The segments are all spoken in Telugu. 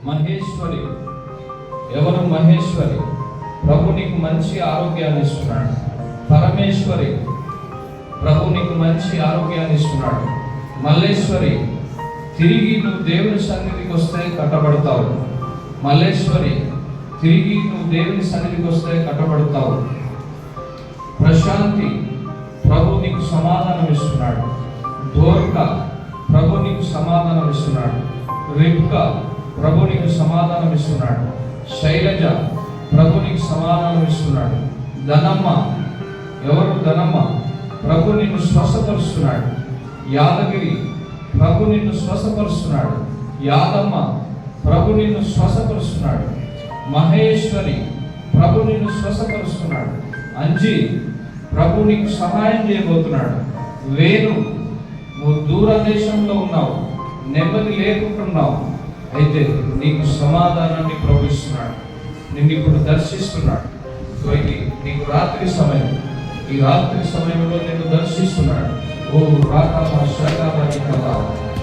మహేశ్వరి. ఎవరు మహేశ్వరి? ప్రభు నీకు మంచి ఆరోగ్యాన్ని ఇస్తున్నాడు. పరమేశ్వరి, ప్రభు నీకు మంచి ఆరోగ్యాన్ని ఇస్తున్నాడు. మల్లేశ్వరి, తిరిగి నువ్వు దేవుని సన్నిధికి వస్తే కట్టబడతావు. మల్లేశ్వరి, తిరిగి నువ్వు దేవుని సన్నిధికి వస్తే కట్టబడతావు. ప్రశాంతి, ప్రభు నీకు సమాధానం ఇస్తున్నాడు. దోర్క, ప్రభు నీకు సమాధానం ఇస్తున్నాడు. రిబ్కా, ప్రభు నీకు సమాధానం ఇస్తున్నాడు. శైలజ, ప్రభు నీకు సమాధానం ఇస్తున్నాడు. ధనమ్మ, ఎవరు ధనమ్మ? ప్రభు నిన్ను స్వస్థపరుస్తున్నాడు. యాదగిరి, ప్రభు నిన్ను స్వస్థపరుస్తున్నాడు. యాదమ్మ, ప్రభు నిన్ను స్వస్థపరుస్తున్నాడు. మహేశ్వరి, ప్రభు నిన్ను స్వస్థపరుస్తున్నాడు. అంజి, ప్రభు నీకు సహాయం చేయబోతున్నాడు. వేణు, నువ్వు దూరదేశంలో ఉన్నావు, నెమ్మది లేకుంటున్నావు, అయితే నీకు సమాధానాన్ని ప్రభు ఇస్తున్నాడు. నిన్ను ఇప్పుడు దర్శిస్తున్నాడు. ఇది నీకు రాత్రి సమయం, ఈ రాత్రి సమయంలో నిన్ను దర్శిస్తున్నాడు. ఓ రాకమ శకాలని కథ,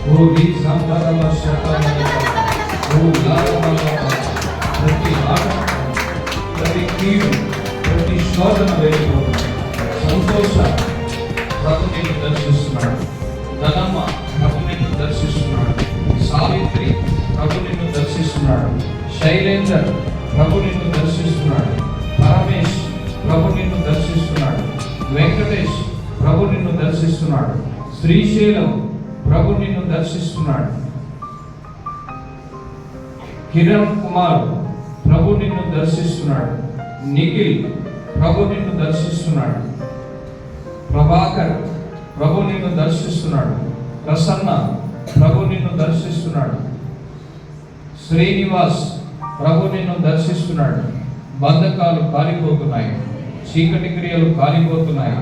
ఓ నీ సంపదల శకాలని కథ, ఓ లాగమల ప్రతి ఆటం, ప్రతి కీడు, ప్రతి శోధన వెళ్ళిపోతుంది. సంతోష, ప్రభు నిన్ను దర్శిస్తున్నాడు. ధనమ్మ, ప్రభు నిన్ను దర్శిస్తున్నాడు. సావిత్రి, ప్రభు నిన్ను దర్శిస్తున్నాడు. శైలేందర్, ప్రభు నిన్ను దర్శిస్తున్నాడు. పరమేష్, ప్రభు నిన్ను దర్శిస్తున్నాడు. వెంకటేష్, ప్రభు నిన్ను దర్శిస్తున్నాడు. శ్రీశైలం, ప్రభు నిన్ను దర్శిస్తున్నాడు. కిరణ్ కుమార్, ప్రభు నిన్ను దర్శిస్తున్నాడు. నిఖిల్, ప్రభు నిన్ను దర్శిస్తున్నాడు. ప్రభాకర్, ప్రభు నిన్ను దర్శిస్తున్నాడు. ప్రసన్న, ప్రభు నిన్ను దర్శిస్తున్నాడు. శ్రీనివాస్, ప్రభు నిన్ను దర్శిస్తున్నాడు. బంధకాలు కాలిపోతున్నాయి, చీకటి క్రియలు కాలిపోతున్నాయి.